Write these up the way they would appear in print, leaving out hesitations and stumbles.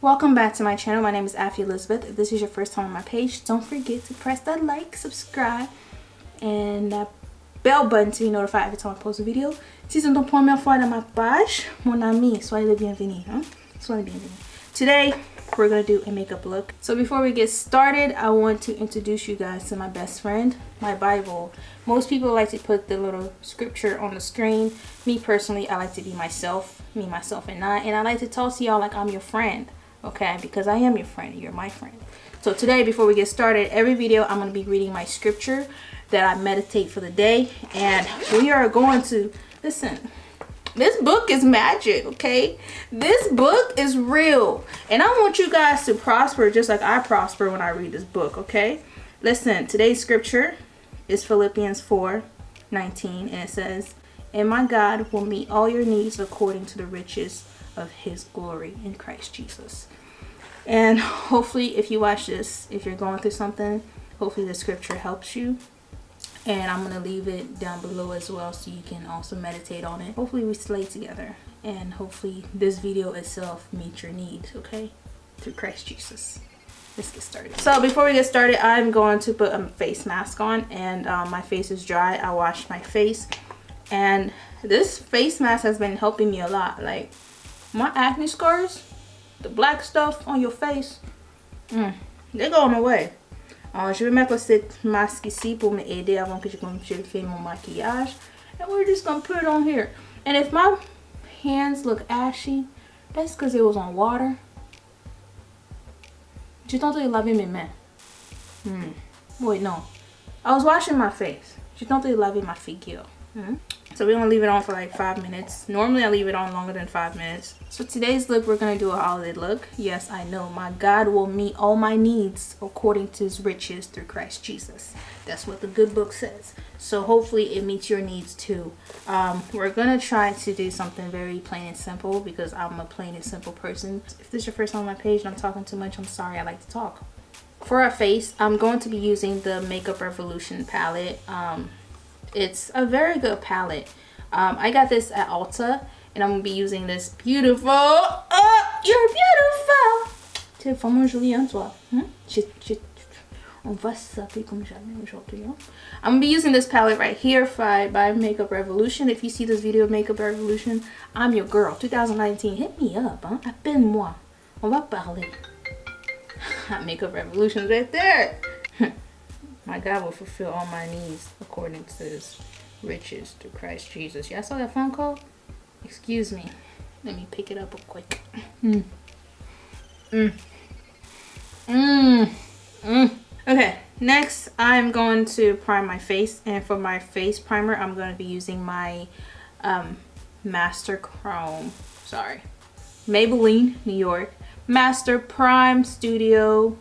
Welcome back to my channel. My name is Afi Elizabeth. If this is your first time on my page, don't forget to press that like, subscribe, and that bell button to be notified every time I post a video. Si c'est ton première fois dans ma page, mon ami, soyez le bienvenu. Soyez le bienvenu. Today, we're going to do a makeup look. So before we get started, I want to introduce you guys to my best friend, my Bible. Most people like to put the little scripture on the screen. Me personally, I like to be myself, me, myself, and I like to talk to y'all like I'm your friend. Okay, because I am your friend, you're my friend. So today, before we get started, every video I'm going to be reading my scripture that I meditate for the day. And we are going to, listen, this book is magic, okay? This book is real. And I want you guys to prosper just like I prosper when I read this book, okay? Listen, today's scripture is Philippians 4:19, and it says, "And my God will meet all your needs according to the riches of his glory in Christ Jesus." And hopefully if you watch this, if you're going through something, hopefully the scripture helps you. And I'm going to leave it down below as well so you can also meditate on it. Hopefully we slay together, and hopefully this video itself meets your needs, okay? Through Christ Jesus. Let's get started. So before we get started, I'm going to put a face mask on, and my face is dry. I washed my face, and this face mask has been helping me a lot. Like my acne scars, the black stuff on your face, they're going away. Je vais mettre cette masque ici pour m'aider avant que je fasse mon maquillage. And we're just going to put it on here. And if my hands look ashy, that's because it was on water. J'ai tenté de laver mes mains. Wait, no. I was washing my face. J'ai tenté de laver ma figure. So we're going to leave it on for like 5 minutes. Normally I leave it on longer than 5 minutes. So today's look, we're going to do a holiday look. Yes, I know. My God will meet all my needs according to his riches through Christ Jesus. That's what the good book says. So hopefully it meets your needs too. We're going to try to do something very plain and simple because I'm a plain and simple person. If this is your first time on my page and I'm talking too much, I'm sorry. I like to talk. For our face, I'm going to be using the Makeup Revolution palette. It's a very good palette. I got this at Ulta, and I'm going to be using this beautiful, you're beautiful. Tu es vraiment jolie, hein, toi? On va s'appeler comme jamais aujourd'hui. I'm going to be using this palette right here by Makeup Revolution. If you see this video of Makeup Revolution, I'm your girl. 2019, hit me up, hein? Appelle-moi. On va parler. Makeup Revolution right there. My God will fulfill all my needs according to his riches through Christ Jesus. Y'all saw that phone call? Excuse me. Let me pick it up real quick. Okay, next I'm going to prime my face. And for my face primer, I'm going to be using my Maybelline, New York. Master Prime Studio.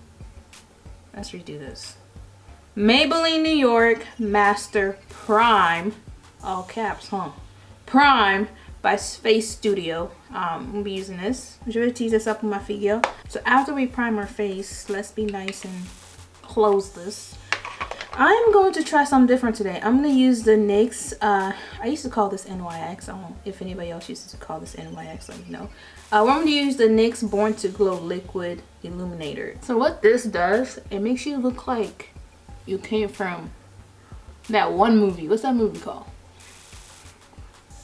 Let's redo this. Maybelline New York Master Prime, all caps, Prime by Face Studio. I'm gonna be using this. Je vais tease this up on my figure. So after we prime our face, let's be nice and close this. I'm going to try something different today. I'm gonna use the NYX. I used to call this NYX. I don't know if anybody else used to call this NYX. Let me know. I'm gonna use the NYX Born to Glow Liquid Illuminator. So what this does, it makes you look like you came from that one movie. What's that movie called?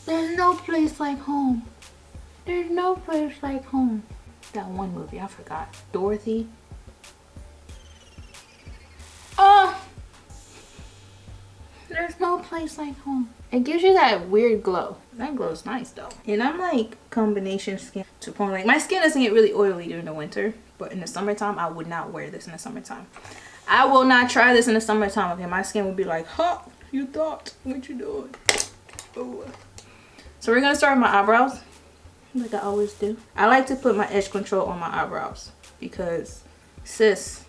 There's no place like home. There's no place like home. That one movie, I forgot. Dorothy. There's no place like home. It gives you that weird glow. That glow is nice though. And I'm like combination skin to point. Like my skin doesn't get really oily during the winter, but in the summertime, I would not wear this in the summertime. I will not try this in the summertime. Okay, my skin will be like, huh, you thought, what you doing? Oh. So we're gonna start with my eyebrows, like I always do. I like to put my edge control on my eyebrows because, sis,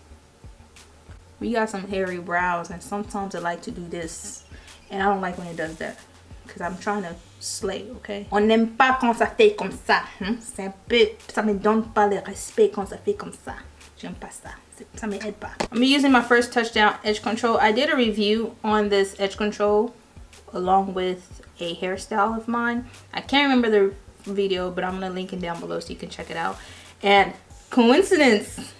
we got some hairy brows, and sometimes I like to do this, and I don't like when it does that because I'm trying to slay, okay? On n'aime pas quand ça fait comme ça. C'est un peu, ça me donne pas le respect quand ça fait comme ça. J'aime pas ça. Ça m'aide pas. I'm using my first touchdown edge control. I did a review on this edge control along with a hairstyle of mine. I can't remember the video, but I'm gonna link it down below so you can check it out. And coincidence.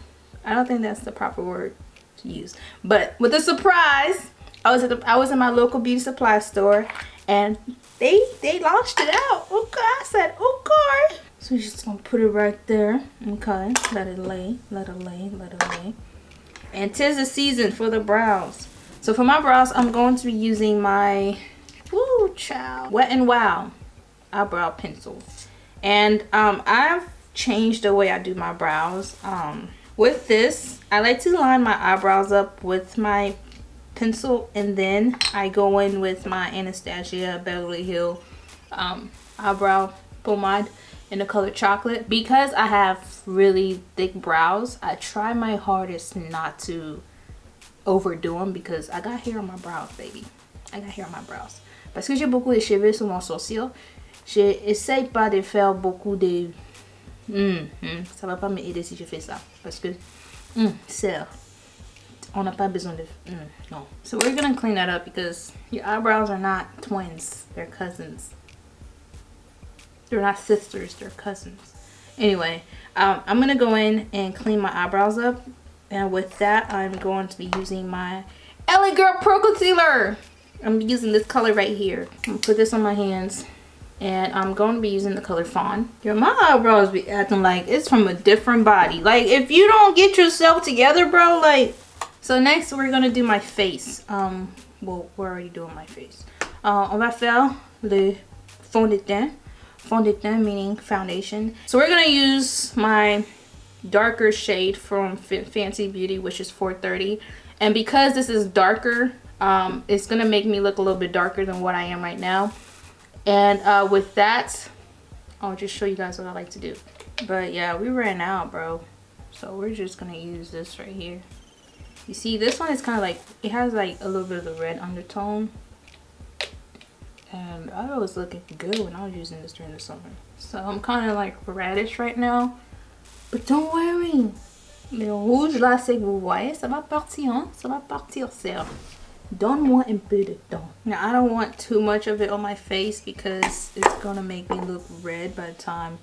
I don't think that's the proper word to use. But with a surprise, I was in my local beauty supply store and they launched it out. Okay, I said, okay. So you're just gonna put it right there. Okay, let it lay, let it lay, let it lay. And 'tis the season for the brows. So for my brows, I'm going to be using my Wet n Wow eyebrow pencil. And I've changed the way I do my brows. With this, I like to line my eyebrows up with my pencil, and then I go in with my Anastasia Beverly Hills eyebrow pomade in the color chocolate. Because I have really thick brows, I try my hardest not to overdo them, because I got hair on my brows, baby. I got hair on my brows. Parce que j'ai beaucoup de cheveux sur mon sourcil, j'essaie pas de faire beaucoup de... ça va pas m'aider si je fais ça. Parce que... sœur, on n'a pas besoin de... no. So we're gonna clean that up, because your eyebrows are not twins. They're cousins. They're not sisters. They're cousins. Anyway, I'm gonna go in and clean my eyebrows up. And with that, I'm going to be using my LA Girl Pro Concealer. I'm using this color right here. I'm gonna put this on my hands. And I'm going to be using the color Fawn. Yo, my eyebrows be acting like it's from a different body. Like, if you don't get yourself together, bro, like... So next, we're going to do my face. Well, we're already doing my face. On va faire le fond de teint. Fond de teint meaning foundation. So we're going to use my darker shade from Fenty Beauty, which is 430. And because this is darker, it's going to make me look a little bit darker than what I am right now. And with that, I'll just show you guys what I like to do. But yeah, we ran out, bro. So we're just going to use this right here. You see, this one is kind of like, it has like a little bit of the red undertone. And I was looking good when I was using this during the summer. So I'm kind of like reddish right now. But don't worry. Le rouge là, c'est que vous voyez, ça va partir, hein? Ça va partir, sœur. Donne-moi un peu de temps. Now, I don't want too much of it on my face because it's going to make me look red by the time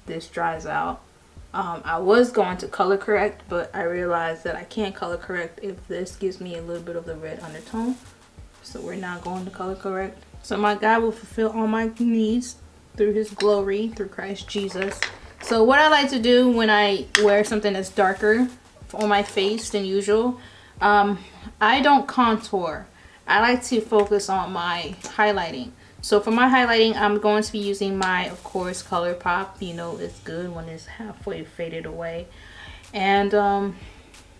this dries out. I was going to color correct, but I realized that I can't color correct if this gives me a little bit of the red undertone. So we're not going to color correct. So my God will fulfill all my needs through his glory, through Christ Jesus. So what I like to do when I wear something that's darker on my face than usual, I don't contour. I like to focus on my highlighting. So for my highlighting, I'm going to be using my, of course, ColourPop. You know it's good when it's halfway faded away. And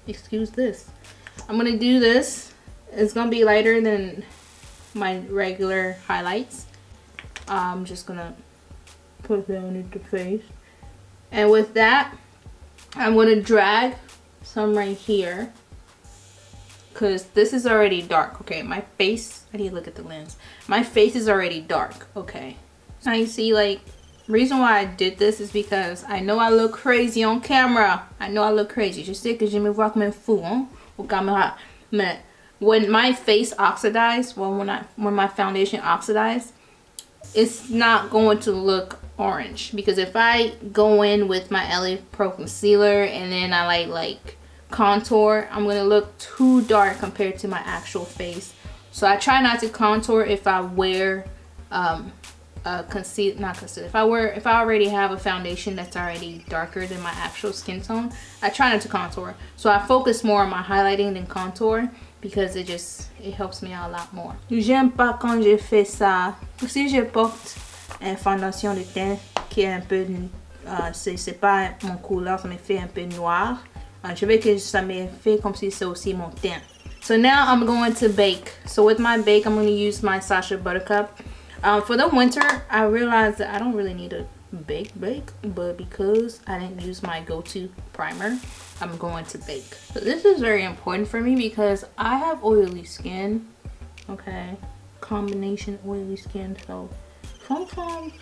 excuse this. I'm going to do this. It's going to be lighter than my regular highlights. I'm just going to put that on the face. And with that, I'm going to drag some right here. Because this is already dark, okay? My face, I need to look at the lens. My face is already dark, okay? Now you see, like, reason why I did this is because I know I look crazy on camera. I know I look crazy. Je sais que je me vois comme un fou, hein, au caméra. Mais when my face oxidized, well, when my foundation oxidized, it's not going to look orange. Because if I go in with my LA Pro Concealer and then I like contour, I'm gonna look too dark compared to my actual face. So I try not to contour if I wear if I already have a foundation that's already darker than my actual skin tone. I try not to contour. So I focus more on my highlighting than contour because it helps me out a lot more. J'aime pas quand je fais ça. Si je porte une fondation de teint qui est un peu c'est pas mon couleur, ça me fait un peu noir. Je veux que ça me fait comme si c'est aussi mon teint. So now I'm going to bake. So with my bake, I'm going to use my Sacha Buttercup. For the winter, I realized that I don't really need a bake, but because I didn't use my go-to primer, I'm going to bake. So this is very important for me because I have oily skin. Okay, combination oily skin. So sometimes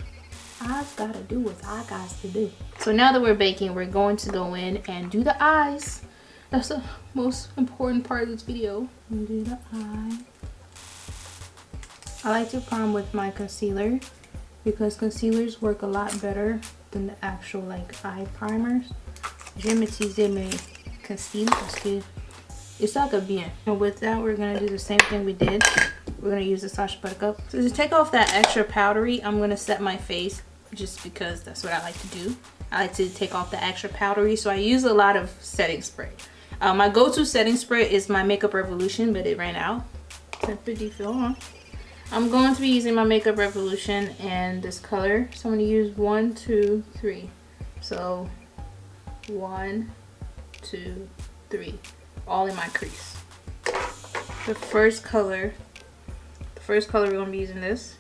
I've got to do what I got to do. So now that we're baking, we're going to go in and do the eyes. That's the most important part of this video. Do the eye. I like to prime with my concealer because concealers work a lot better than the actual like eye primers. J'aime utiliser mes concealers parce que ça que bien. And with that, we're gonna do the same thing we did. We're gonna use the Sacha Buttercup. So to take off that extra powdery, I'm gonna set my face just because that's what I like to do. I like to take off the extra powdery, so I use a lot of setting spray. My go-to setting spray is my Makeup Revolution, but it ran out. C'est un peu différent. I'm going to be using my Makeup Revolution and this color. So I'm going to use 1, 2, 3. So 1, 2, 3, all in my crease. The first color we're going to be using this.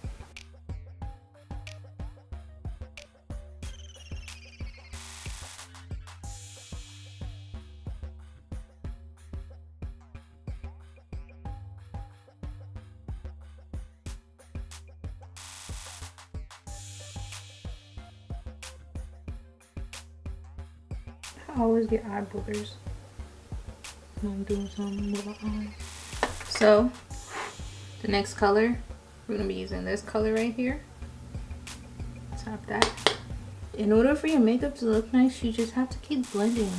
I always get eye boogers when I'm doing something with my eyes. So the next color, we're gonna be using this color right here. Tap that. In order for your makeup to look nice, you just have to keep blending.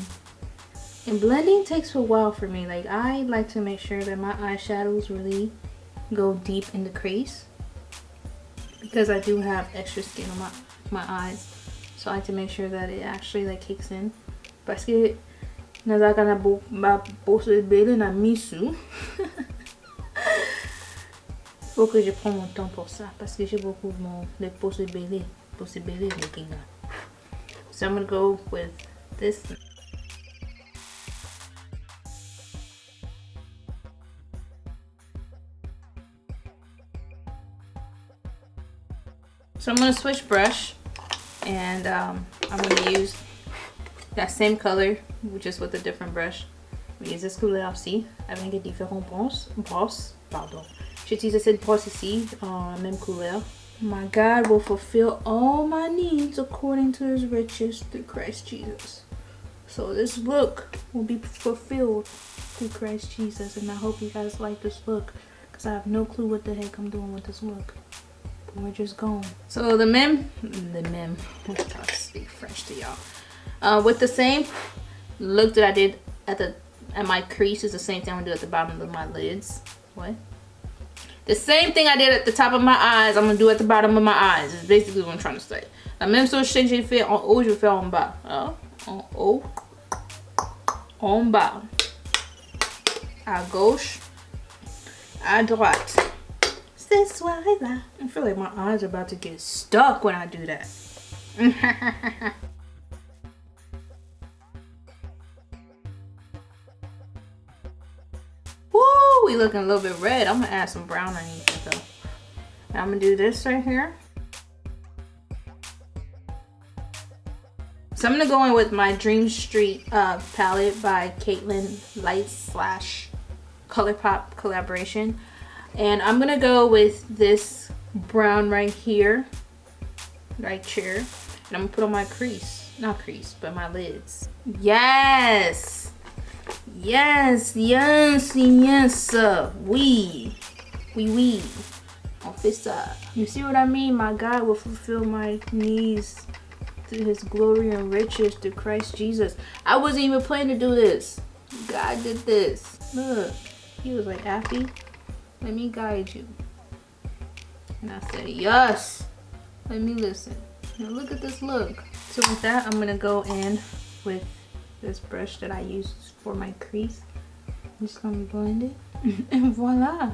And blending takes a while for me. Like, I like to make sure that my eyeshadows really go deep in the crease because I do have extra skin on my eyes. So I like to make sure that it actually like kicks in. Parce que nazaka na possibilité na misu. Faut que je prenne mon temps pour ça parce que j'ai beaucoup de possibilités making that. So I'm gonna go with this. So I'm gonna switch brush, and I'm gonna use that same color, just with a different brush. Je vais utiliser cette couleur aussi avec des différents brosses. Pardon. J'utilise cette brosse ici en même couleur. My God will fulfill all my needs according to His riches through Christ Jesus. So this look will be fulfilled through Christ Jesus, and I hope you guys like this look because I have no clue what the heck I'm doing with this look. But we're just going. So the mem. I'm trying to speak French to y'all. With the same look that I did at my crease is the same thing I'm gonna do at the bottom of my lids. What? The same thing I did at the top of my eyes, I'm gonna do at the bottom of my eyes. Is basically what I'm trying to say. La même chose que j'ai fait en haut, je vais faire en bas. En haut, en bas, à gauche, à droite. Cette soirée-là. I feel like my eyes are about to get stuck when I do that. Woo, we looking a little bit red. I'm gonna add some brown underneath it though. And I'm gonna do this right here. So I'm gonna go in with my Dream Street palette by Caitlin Lights / ColourPop collaboration. And I'm gonna go with this brown right here. Right here. And I'm gonna put on my crease. Not crease, but my lids. Yes! Yes, yes, yes. Oui. On fait ça. You see what I mean? My God will fulfill my needs through His glory and riches through Christ Jesus. I wasn't even planning to do this. God did this. Look. He was like, Affy, let me guide you. And I said, yes. Let me listen. Now look at this look. So with that, I'm going to go in with this brush that I used for my crease. I'm just gonna blend it, and voila.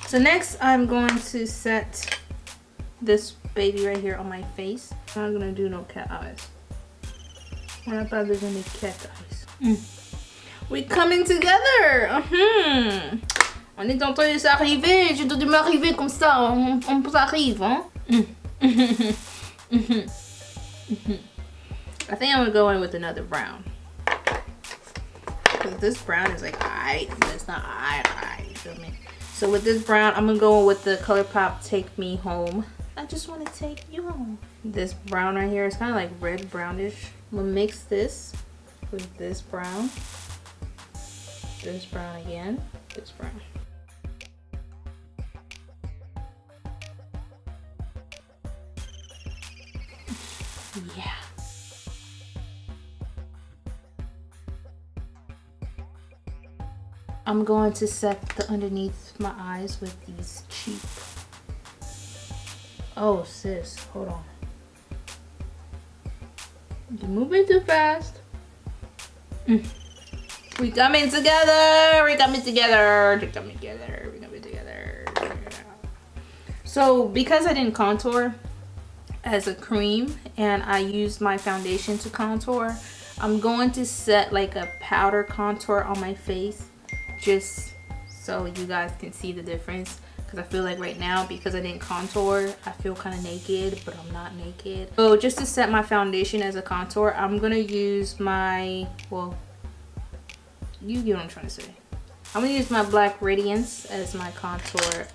So next, I'm going to set this baby right here on my face. I'm not gonna do no cat eyes. On n'a pas besoin de cat eyes. We coming together. On est en train de s'arriver. Je dois m'arriver comme ça. On s'arrive, hein. I think I'm gonna go in with another brown. Because this brown is like alright, but it's not alright, you feel me? So with this brown, I'm gonna go in with the ColourPop Take Me Home. I just wanna take you home. This brown right here is kind of like red brownish. I'm gonna mix this with this brown again, this brown. Yeah. I'm going to set the underneath my eyes with these cheap. Oh sis, hold on. You're moving too fast. We coming together. We coming together. We coming together. We coming together. So because I didn't contour as a cream and I used my foundation to contour, I'm going to set like a powder contour on my face just so you guys can see the difference. Because I feel like right now, because I didn't contour, I feel kind of naked, but I'm not naked. So just to set my foundation as a contour, I'm gonna use my, well, you get what I'm trying to say. I'm gonna use my black radiance as my contour,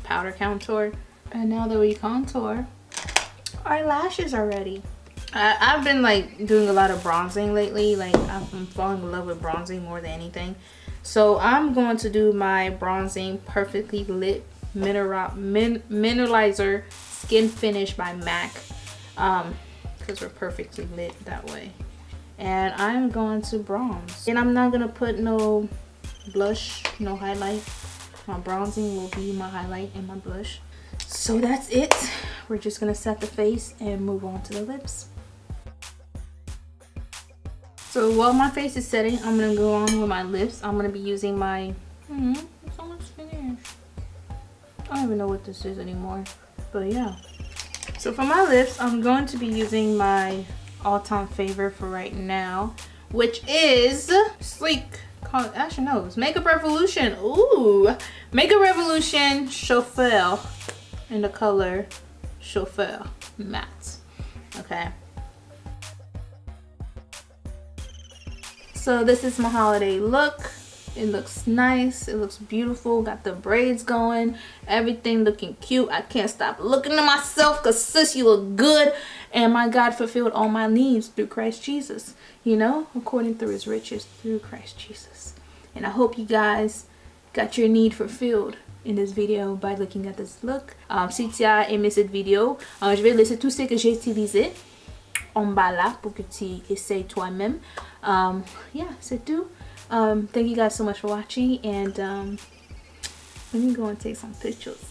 powder contour. And now that we contour, our lashes are ready. I've been like doing a lot of bronzing lately. Like I'm falling in love with bronzing more than anything. So I'm going to do my bronzing Perfectly Lit Mineralizer Skin Finish by MAC. Because we're perfectly lit that way. And I'm going to bronze. And I'm not going to put no blush, no highlight. My bronzing will be my highlight and my blush. So that's it. We're just going to set the face and move on to the lips. So while my face is setting, I'm going to go on with my lips. I'm going to be using my... it's almost finished. I don't even know what this is anymore. But yeah. So for my lips, I'm going to be using my all-time favorite for right now, which is Sleek. Actually, no, it's Makeup Revolution. Ooh! Makeup Revolution Chauffeur in the color Chauffeur Matte. Okay. So this is my holiday look. It looks nice. It looks beautiful. Got the braids going. Everything looking cute. I can't stop looking at myself because sis, you look good. And my God fulfilled all my needs through Christ Jesus. You know, according through his riches through Christ Jesus. And I hope you guys got your need fulfilled in this video by looking at this look. Si tu as aimé cette vidéo, je vais laisser tout ce que j'ai utilisé en bas là pour que tu essayes toi-même. Yeah, c'est tout. Thank you guys so much for watching, and let me go and take some pictures.